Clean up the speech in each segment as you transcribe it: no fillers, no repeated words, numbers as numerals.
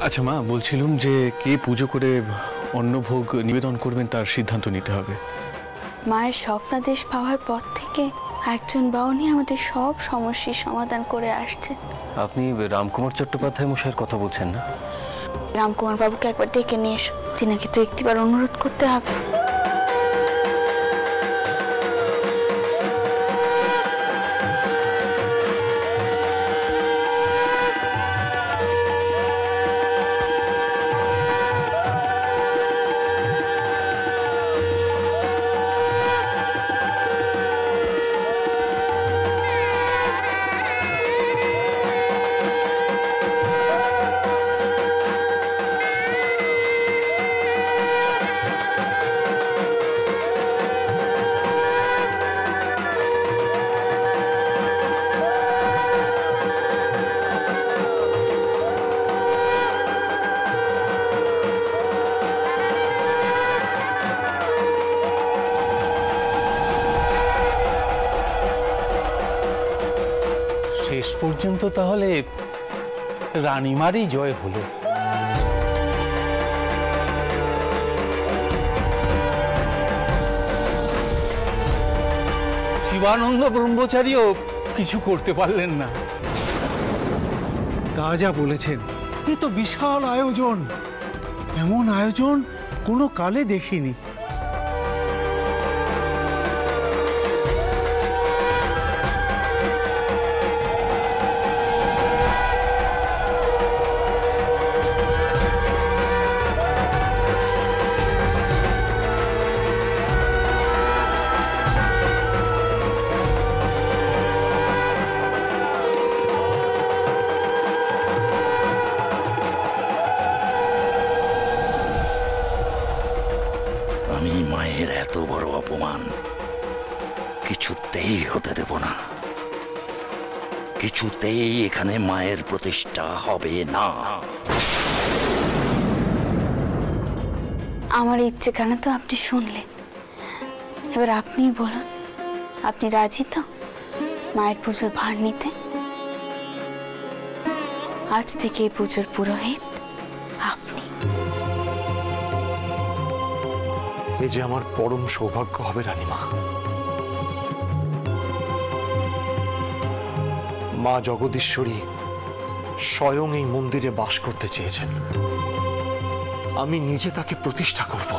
আচ্ছা মা, বলছিলাম যে কে পুজো করে অন্নভোগ নিবেদন করবেন তার সিদ্ধান্ত নিতে হবে। মায়ের স্বপ্নাদেশ পাওয়ার পর থেকে একজন বাউনি আমাদের সব সমস্যার সমাধান করে আসছে। আপনি রামকুমার চট্টোপাধ্যায় মশাইয়ের কথা বলছেন না? রামকুমার বাবুকে একবার ডেকে নিয়ে এসো, তিনাকে তো একটিবার অনুরোধ করতে হবে। শেষ পর্যন্ত তাহলে রানীমারই জয় হলো। শিবানন্দ ব্রহ্মচারীও কিছু করতে পারলেন না। তা যা বলেছেন, এ তো বিশাল আয়োজন, এমন আয়োজন কোনো কালে দেখিনি। আমি মায়ের এত বড় অপমান কিছুতেই হতে দেব না, কিছুতেই এখানে মায়ের প্রতিষ্ঠা হবে না। আমার ইচ্ছে কেন তো আপনি শুনলেন, এবার আপনি বলুন, আপনি রাজি তো মায়ের পুজোর ভার নিতে? আজ থেকে এই পুজোর পুরোহিত আপনি। এ যে আমার পরম সৌভাগ্য হবে রানীমা। মা জগদীশ্বরী স্বয়ং এই মন্দিরে বাস করতে চেয়েছেন, আমি নিজে তাকে প্রতিষ্ঠা করব।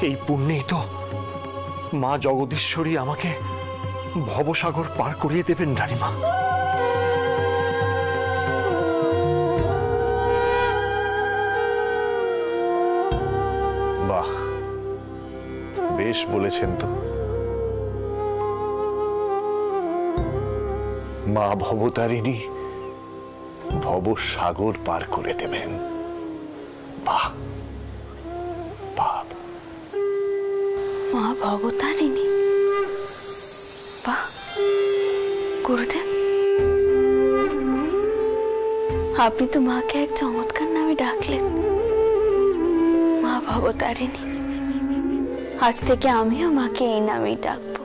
এই পুণ্যেই তো মা জগদীশ্বরী আমাকে ভবসাগর পার করিয়ে দেবেন রানীমা। বাহ, বেশ বলেছেন তো। মা ভবতারিণী ভবসাগর পার করে দেবেন। বাহ বাহ। মা ভবতারিণী, বাহ গুরুদেব, আপনি তো মাকে এক চমৎকার নামে ডাকলেন, মা ভবতারিণী। আজ থেকে আমিও মাকে এই নামেই ডাকবো।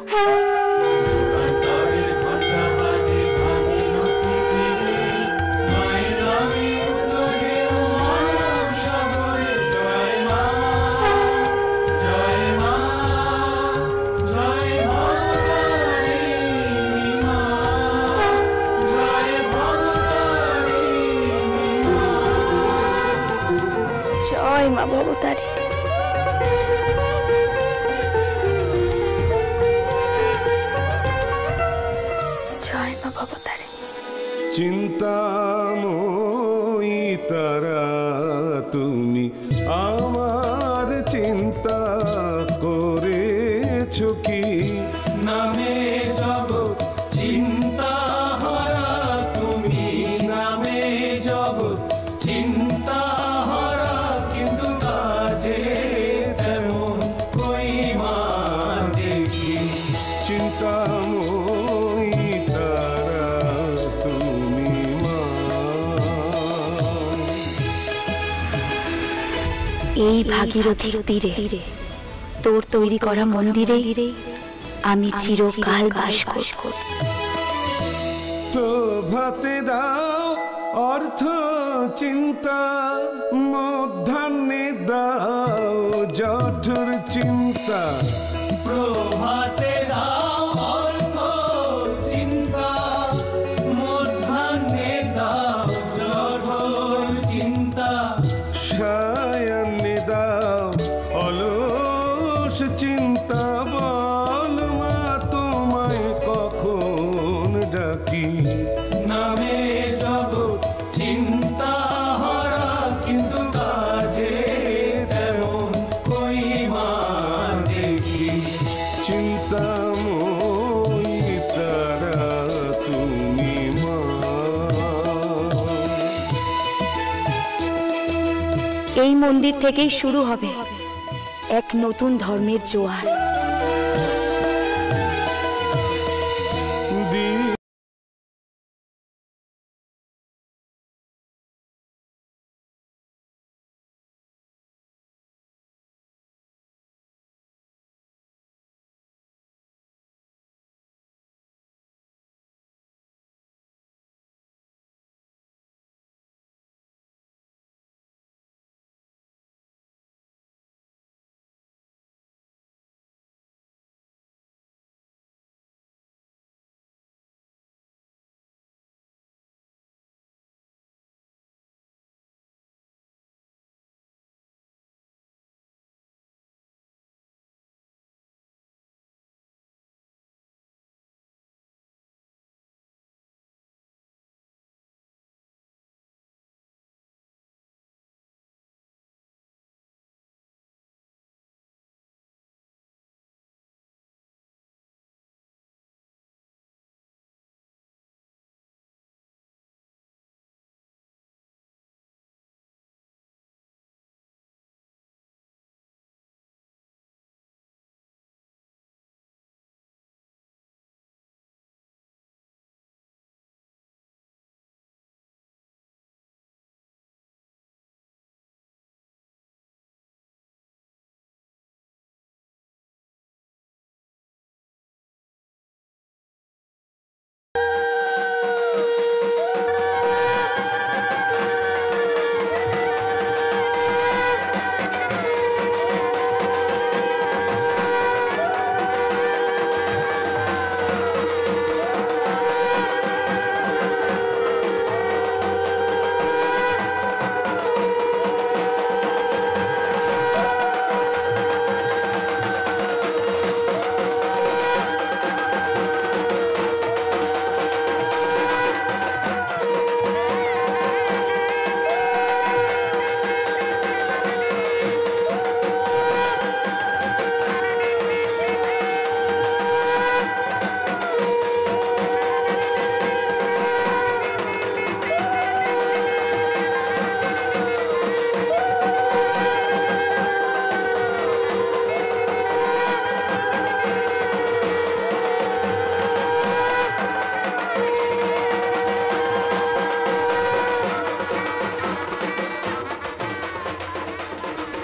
জয় মা ভবতারিণী। চিন্তাময়ী তারা তুমি আমার চিন্তা করেছো কি? নামে জগৎ চিন্তা হারা তুমি, নামে জগৎ চিন্তা হারা, কিন্তু কাজে তেমন কই মা দেখি। চিন্তাময়ী তারা তুমি মা। এই ভাগীরথীর তীরে তোর তৈরি করা মন্দিরে আমি চিরকাল বাস করব। প্রভাতে দাও অর্থ চিন্তা মধ্যাহ্নে দাও জঠর চিন্তা প্রভাতে দাও অর্থ চিন্তা মধ্যাহ্নে দাও জঠর চিন্তা সায়াহ্নে দাও অলস চিন্তা বল মা তোমায় কখন ডাকি নামে জগৎ চিন্তা হারা কিন্তু কাজে তেমন কই মা দেখি চিন্তাময়ী তারা তুমি মা। এই মন্দির থেকেই শুরু হবে এক নতুন ধর্মের জোয়ার।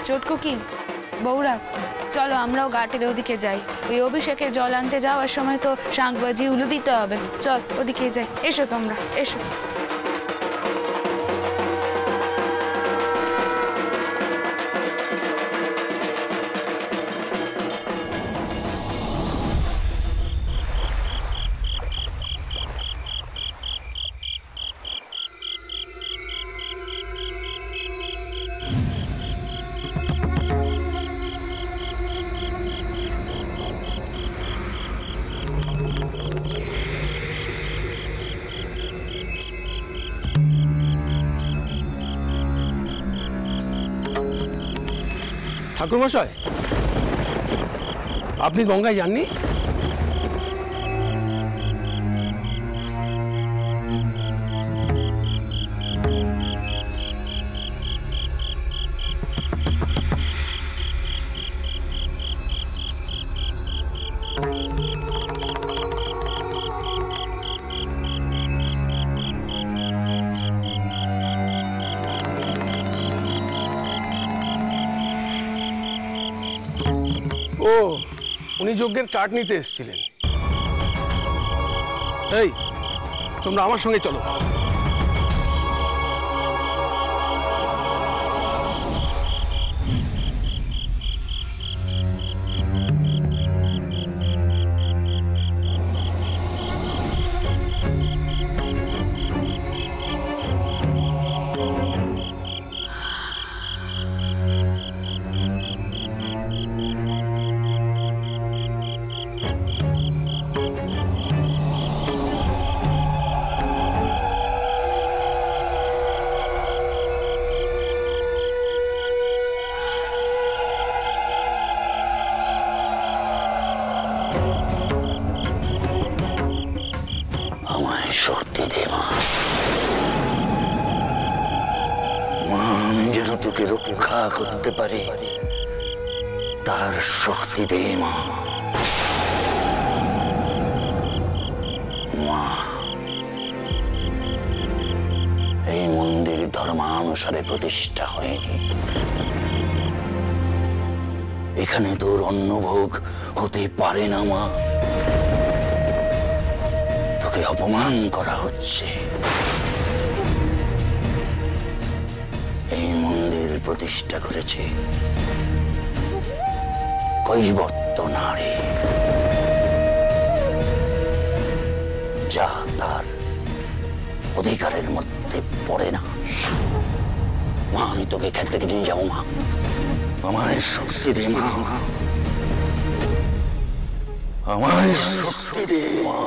চটকু কি বৌরা, চলো আমরাও ঘাটের ওদিকে যাই। ওই অভিষেকের জল আনতে যাওয়ার সময় তো শাঁখ বাজিয়ে উলু দিতে হবে। চল ওদিকে যাই, এসো তোমরা এসো। ঠাকুরমশাই, আপনি গঙ্গায় যাননি? ও, উনি যজ্ঞের কাঠ নিতে এসেছিলেন। এই, তোমরা আমার সঙ্গে চলো। আমি যেন তোকে রক্ষা করতে পারি তার শক্তি দে মা। মা, এই মন্দির ধর্মানুসারে প্রতিষ্ঠা হয়নি। এখানে তোর অন্নভোগ হতে পারে না মা। তোকে অপমান করা হচ্ছে। এই মন্দির প্রতিষ্ঠা করেছে কৈবর্ত নারী, যা তার অধিকারের মধ্যে পড়ে না। মা, আমি তোকে এখান থেকে নিয়ে যাবো মা। আমায় শক্তি দে মা, আমায় শক্তি দে মা।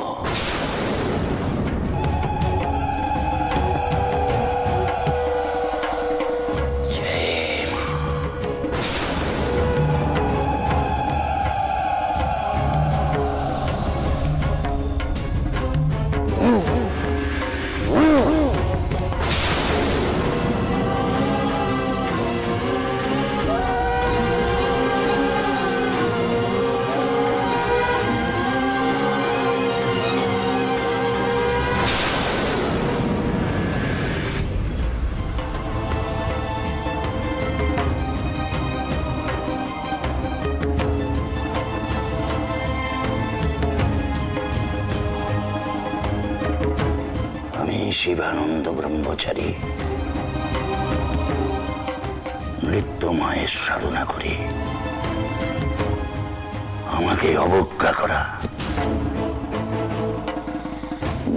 শিবানন্দ ব্রহ্মচারী মৃত্যু মায়ের সাধনা করি। আমাকে অবজ্ঞা করা,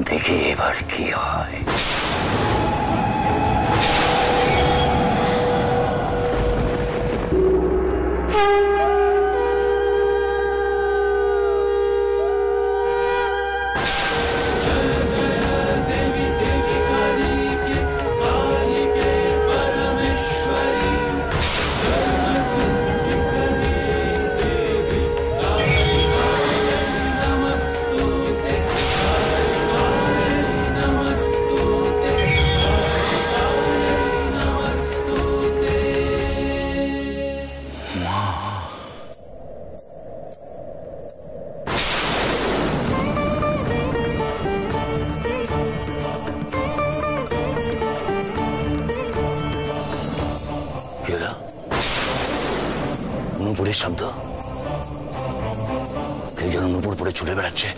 দেখি এবার কি হয়। নুপুরের শব্দ, কেউ যেন নুপুর পরে ছুটে বেড়াচ্ছে।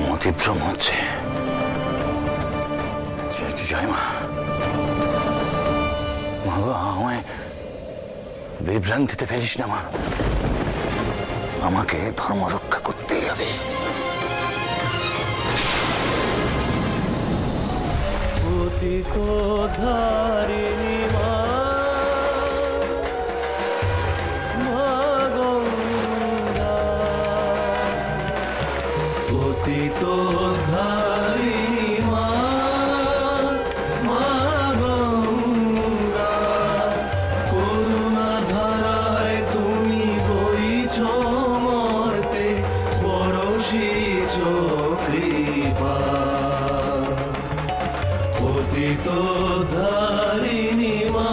মতিভ্রম হচ্ছে। জয় মা, মা গো, আমায় বিভ্রান্তিতে ফেলিস না মা। আমাকে ধর্ম রক্ষা করতেই হবে। পতিত ধারিণী মা, পতিত ধারিণী মা, মা গঙ্গা, করুণা ধারায় তুমি বইছ মর্তে, বরষিছ কৃপা। পতিত ধারিণী মা,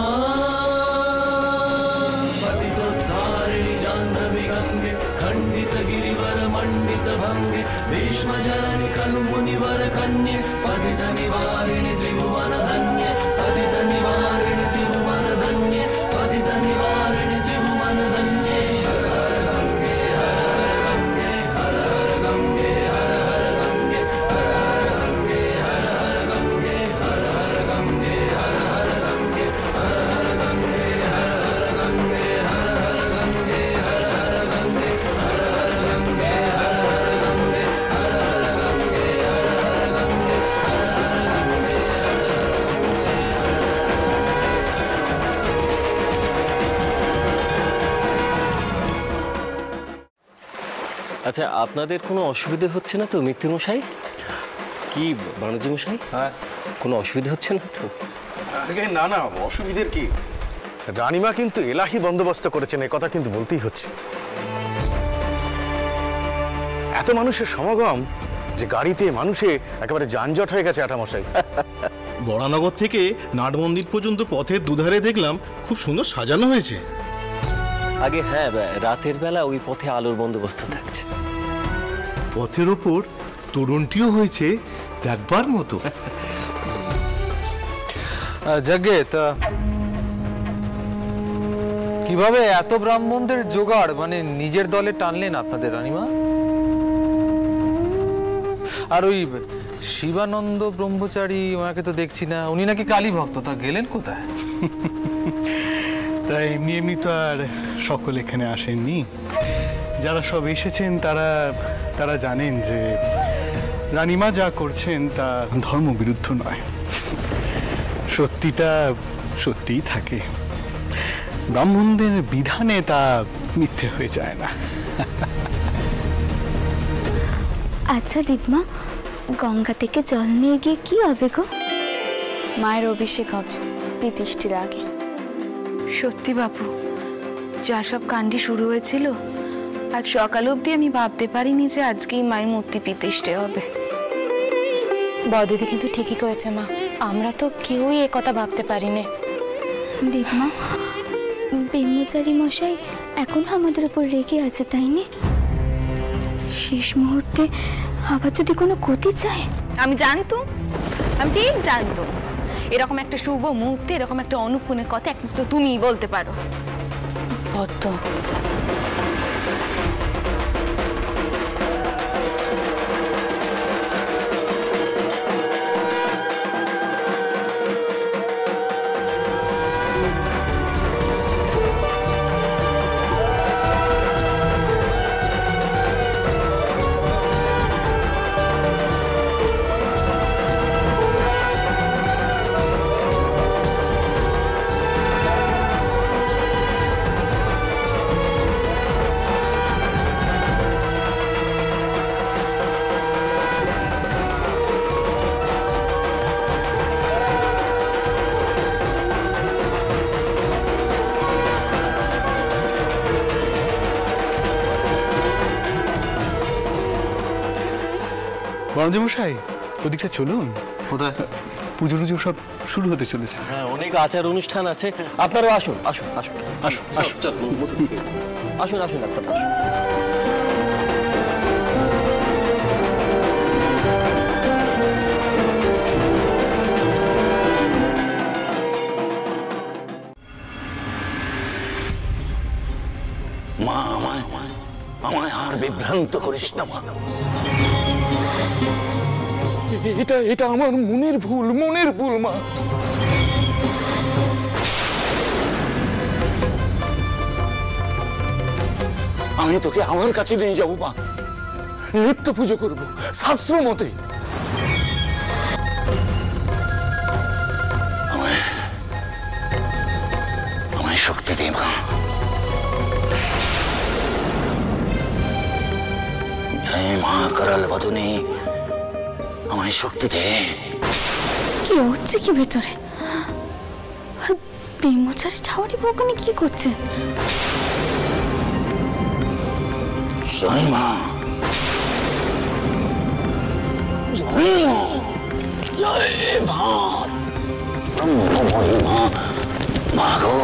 পতিত ধারিণী জাহ্নবী গঙ্গে, খণ্ডিত गिरिवर मंडित भंगे, भीष्म जननी खलु मुनिवर कन्ये, पतित निवारिणि त्रिभुवन धन्ये, पतित निवारिणि त्रिभुवन धन्ये, पतित निवारिणि त्रिभुवन धन्ये। हर हर गंगे, हर हर गंगे, हर हर गंगे, हर हर गंगे, हर हर गंगे, हर हर गंगे, हर हर गंगे, हर हर गंगे, हर हर गंगे, हर हर गंगे, हर हर गंगे, हर हर गंगे, हर हर गंगे, हर हर गंगे, हर আচ্ছা, আপনাদের কোনো অসুবিধা হচ্ছে না তো মিত্র মশাই? কি বাণিজ্য মশাই? হ্যাঁ, কোনো অসুবিধা হচ্ছে না তো? না না, অসুবিধের কি? রানীমা কিন্তু এলাহি বন্দোবস্ত করেছেন, এ কথা কিন্তু বলতেই হচ্ছে। এত মানুষের সমাগম যে গাড়িতে মানুষে একেবারে যানজট হয়ে গেছে আটামশাই। বরানগর থেকে নাট মন্দির পর্যন্ত পথের দুধারে দেখলাম খুব সুন্দর সাজানো হয়েছে। আগে হ্যাঁ, রাতের বেলা ওই পথে আলোর বন্দোবস্ত থাকছে। পথের ওপর তরুণটিও হয়েছে দেখবার মতো। যাগে তা কিভাবে এত ব্রাহ্মণদের জোগাড় মানে নিজের দলে টানলেন আপনাদের রানীমা? আর ওই শিবানন্দ ব্রহ্মচারী ওনাকে তো দেখছি না, উনি নাকি কালী ভক্ত, তা গেলেন কোথায়? তাই এমনি এমনি তো আর সকল এখানে আসেননি। যারা সব এসেছেন তারা জানেন যে রানীমা যা করছেন তা ধর্মবিরুদ্ধ নয়, সত্যিটা সত্যিই থাকে, ব্রাহ্মণদের বিধানে তা মিথ্যে হয়ে যায় না। আচ্ছা দিদমা, গঙ্গা থেকে জল নিয়ে গিয়ে কি হবে গো? মায়ের অভিষেক হবে পিতিষ্ঠির আগে। সত্যি বাপু, যা সব কাণ্ডি শুরু হয়েছিল আজ সকাল অবধি আমি ভাবতে পারিনি যে আজকেই মায়ের মূর্তি প্রতিষ্ঠা হবে। বড়দিদি কিন্তু ঠিকই করেছে মা, আমরা তো কেউই এ কথা ভাবতে পারিনি। দিদমা, ব্রহ্মচারী মশাই এখন আমাদের উপর রেগে আছে, তাই না? শেষ মুহূর্তে আবার যদি কোনো ক্ষতি চায়। আমি জানতো, আমি ঠিক জানতো এরকম একটা শুভ মুহূর্তে এরকম একটা অনুপূর্ণের কথা একমাত্র তুমিই বলতে পারো। পদ্ম, বাণিজ্য মশাই, ওদিকটা চলুন। কোথায়? পুজো টুজো সব শুরু হতে চলেছে। হ্যাঁ, অনেক আচার অনুষ্ঠান আছে, আপনারাও আসুন আসুন আসুন আসুন আসুন আসুন আসুন আপনারা আসুন। মা, আমায় আর বিভ্রান্ত করিস না মা। এটা আমার মনের ভুল মা। আমি তোকে আমার কাছে নিয়ে যাবো মা, নিত্য পুজো করব শাস্ত্র মতে। আমায় শক্তি দে মা। মা করাল বদনে আমায় শক্তি দে। কি হচ্ছে কি ভেতরে? আর ব্রহ্মচারী ঠাওয়ারি বউখানে কি করছে? জয় মা, জয় মা, জয় মা, ব্রহ্মময়ী মা, মা গো।